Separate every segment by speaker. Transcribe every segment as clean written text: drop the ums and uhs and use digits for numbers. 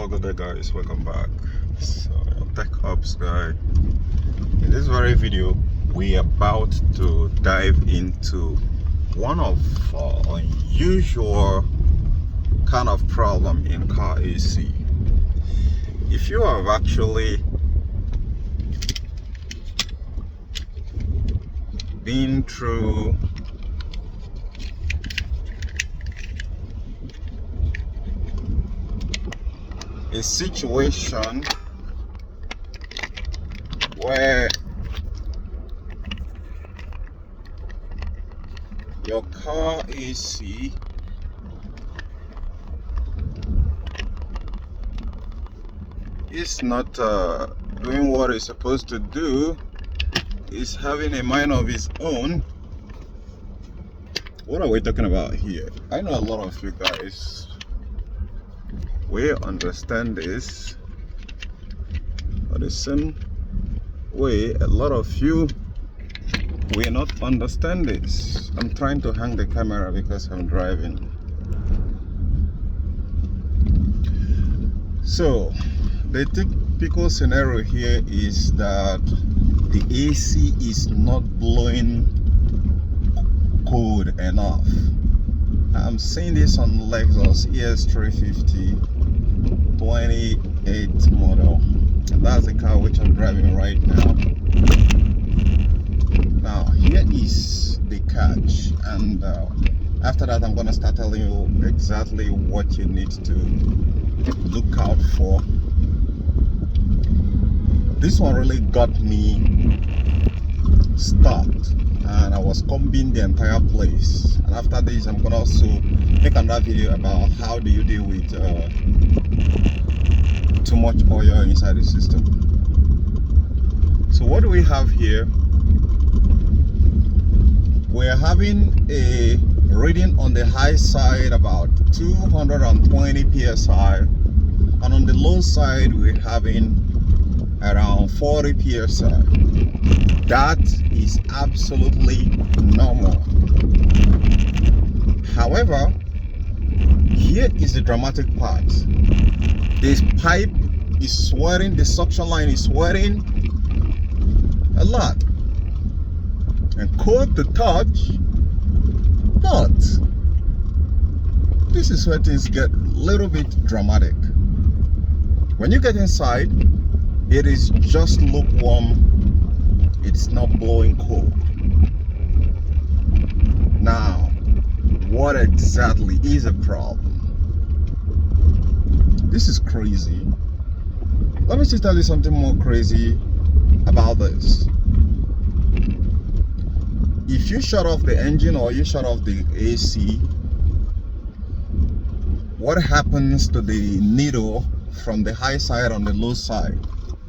Speaker 1: Good day guys, welcome back. So Tech Ops guy. In this very video we are about to dive into one of unusual kind of problem in car AC. If you have actually been through a situation where your car AC is not doing what it's supposed to do, is having a mind of its own. What are we talking about here? I know a lot of you guys we understand this, but the same way a lot of you will not understand this. I'm trying to hang the camera because I'm driving. So the typical scenario here is that the AC is not blowing cold enough. I'm seeing this on Lexus ES350 28 model, and that's the car which I'm driving right now. Now here is the catch, and after that I'm gonna start telling you exactly what you need to look out for. This one really got me stopped, and I was combing the entire place. And after this I'm gonna also make another video about how do you deal with too much oil inside the system. So what do we have here? We're having a reading on the high side about 220 psi, and on the low side we're having around 40 psi. That is absolutely normal. However, here is the dramatic part. This pipe is sweating, the suction line is sweating a lot and cold to touch, but this is where things get a little bit dramatic. When you get inside, it is just lukewarm, it's not blowing cold. Now, what exactly is a problem? This is crazy. Let me just tell you something more crazy about this. If you shut off the engine or you shut off the AC, what happens to the needle from the high side on the low side?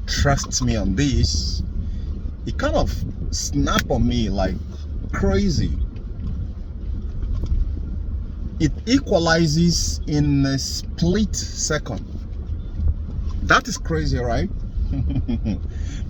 Speaker 1: Trust me on this, it kind of snapped on me like crazy. It equalizes in a split second. That is crazy, right?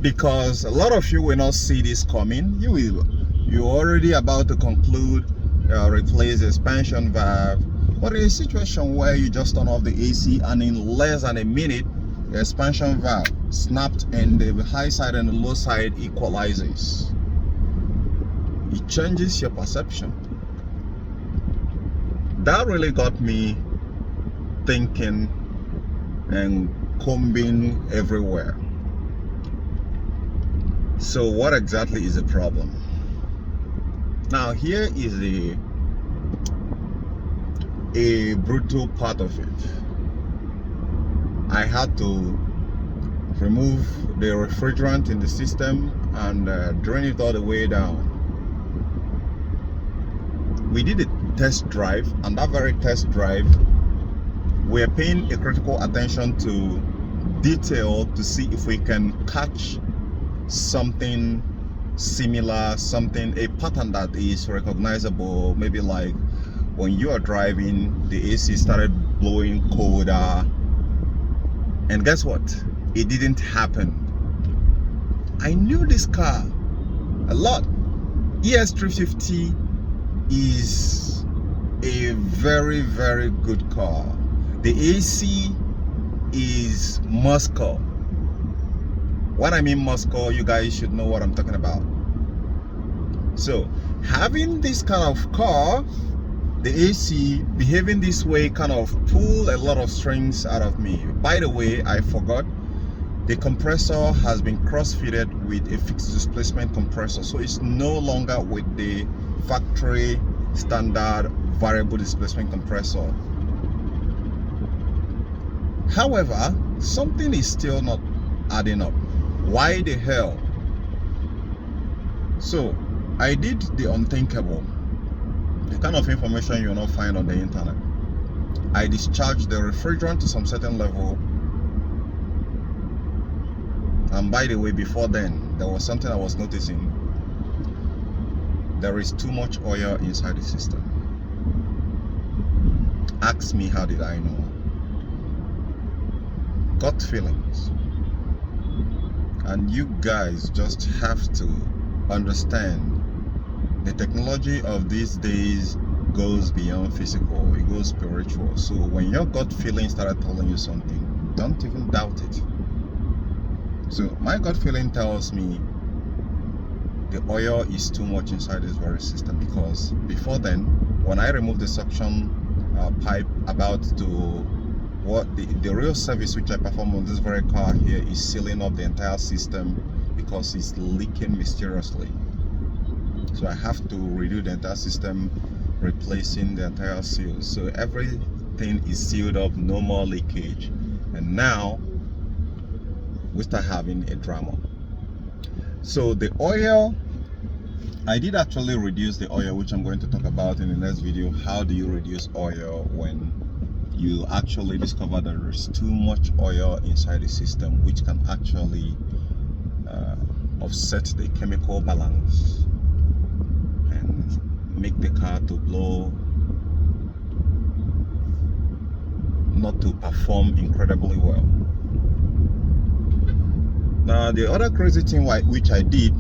Speaker 1: Because a lot of you will not see this coming. You're already about to conclude replace the expansion valve, but in a situation where you just turn off the AC and in less than a minute the expansion valve snapped and the high side and the low side equalizes. It changes your perception. That really got me thinking and combing everywhere. So what exactly is the problem? Now here is a brutal part of it. I had to remove the refrigerant in the system and drain it all the way down. We did a test drive, and that very test drive we're paying a critical attention to detail to see if we can catch something similar, a pattern that is recognizable. Maybe like when you are driving, the AC started blowing colder, and guess what? It didn't happen. I knew this car a lot. ES350 is a very, very good car. The AC is muscle. When I mean muscle, you guys should know what I'm talking about. So having this kind of car, the AC behaving this way kind of pull a lot of strings out of me. By the way, I forgot, the compressor has been cross-fitted with a fixed displacement compressor, so it's no longer with the factory standard variable displacement compressor. However, something is still not adding up. Why the hell? So I did the unthinkable, the kind of information you'll not find on the internet. I discharged the refrigerant to some certain level, and by the way, before then there was something I was noticing. There is too much oil inside the system. Ask me, how did I know? Gut feelings. And you guys just have to understand, the technology of these days goes beyond physical, it goes spiritual. So when your gut feeling started telling you something, don't even doubt it. So my gut feeling tells me the oil is too much inside this very system, because before then, when I removed the suction pipe about to what the real service which I perform on this very car here is sealing up the entire system because it's leaking mysteriously. So I have to redo the entire system, replacing the entire seal. So everything is sealed up, no more leakage. And now we start having a drama. So the oil, I did actually reduce the oil, which I'm going to talk about in the next video. How do you reduce oil when you actually discover that there's too much oil inside the system, which can actually offset the chemical balance and make the car to blow, not to perform incredibly well. Now the other crazy thing which I did,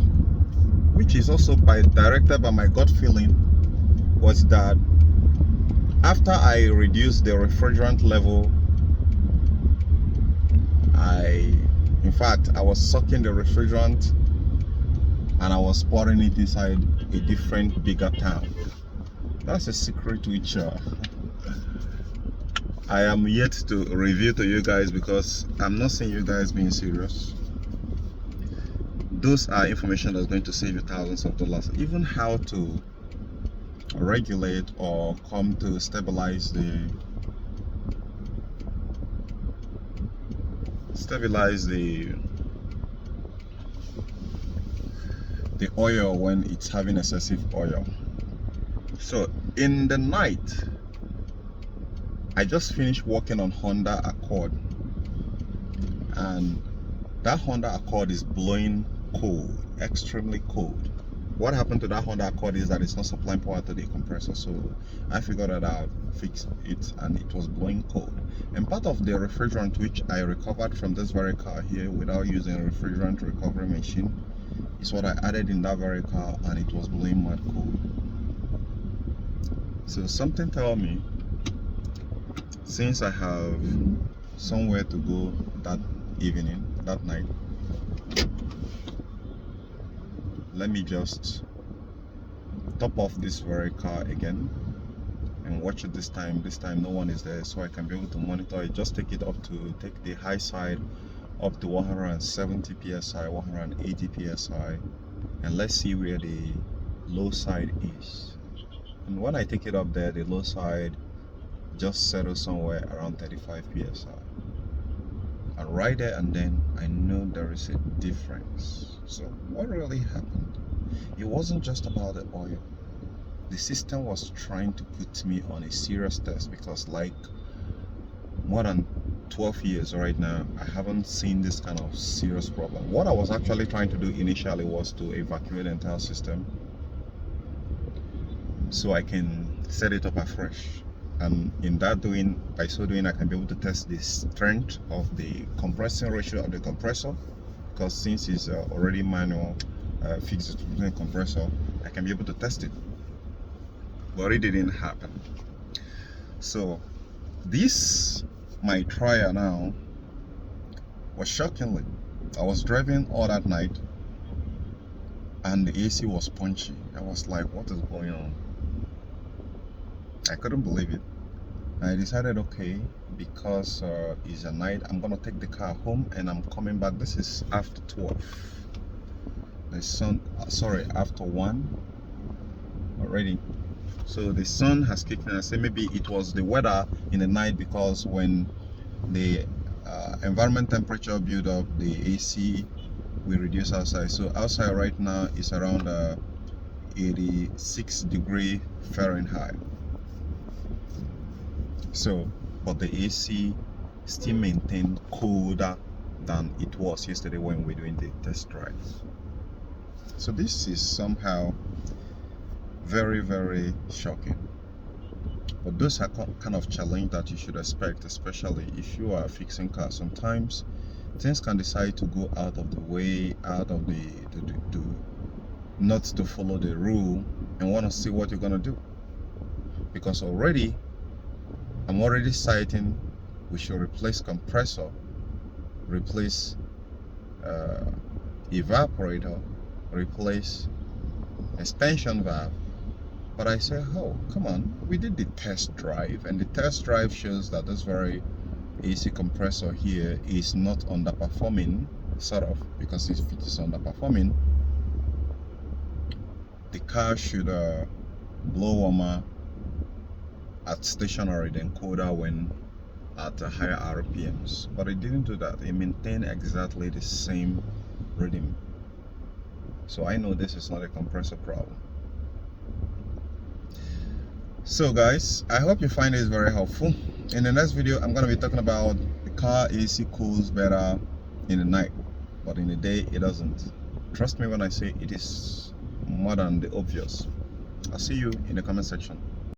Speaker 1: which is also directed by my gut feeling, was that after I reduced the refrigerant level, in fact, I was sucking the refrigerant and I was pouring it inside a different bigger tank. That's a secret which I am yet to reveal to you guys, because I'm not seeing you guys being serious. Those are information that's going to save you thousands of dollars. Even how to regulate or come to stabilize the oil when it's having excessive oil. So in the night, I just finished working on Honda Accord, and that Honda Accord is blowing cold, extremely cold. What happened to that Honda Accord is that it's not supplying power to the compressor, so I figured that I'd fix it, and it was blowing cold. And part of the refrigerant which I recovered from this very car here without using a refrigerant recovery machine is what I added in that very car, and it was blowing mad cold. So something tells me, since I have somewhere to go that evening, that night, let me just top off this very car again and watch it this time. This time no one is there, so I can be able to monitor it. Just take it up to, take the high side up to 170 psi, 180 psi, and let's see where the low side is. And when I take it up there, the low side just settles somewhere around 35 psi. And right there and then I know there is a difference. So what really happened? It wasn't just about the oil. The system was trying to put me on a serious test, because like more than 12 years right now, I haven't seen this kind of serious problem. What I was actually trying to do initially was to evacuate the entire system so I can set it up afresh. And in that doing, by so doing, I can be able to test the strength of the compressing ratio of the compressor, because since it's already manual fixed displacement compressor, I can be able to test it. But it didn't happen. So this, my trial now, was shockingly, I was driving all that night and the AC was punchy. I was like, what is going on? I couldn't believe it. I decided, okay, because it's a night, I'm gonna take the car home and I'm coming back. This is after 12. The sun, sorry, after 1 already. So the sun has kicked in. I say maybe it was the weather in the night, because when the environment temperature build up, the AC will reduce outside. So outside right now is around 86 degree Fahrenheit. So, but the AC still maintained colder than it was yesterday when we were doing the test drive. So this is somehow very, very shocking. But those are kind of challenge that you should expect, especially if you are fixing cars. Sometimes things can decide to go out of the way, out of the not to follow the rule, and want to see what you're gonna do. Because I'm already citing we should replace compressor, replace evaporator, replace expansion valve. But I say, oh, come on, we did the test drive, and the test drive shows that this very AC compressor here is not underperforming, sort of, because if it is underperforming, the car should blow warmer at stationary than colder when at higher RPMs. But it didn't do that. It maintained exactly the same rhythm. So I know this is not a compressor problem. So guys, I hope you find this very helpful. In the next video, I'm going to be talking about the car AC cools better in the night, but in the day it doesn't. Trust me when I say it is more than the obvious. I'll see you in the comment section.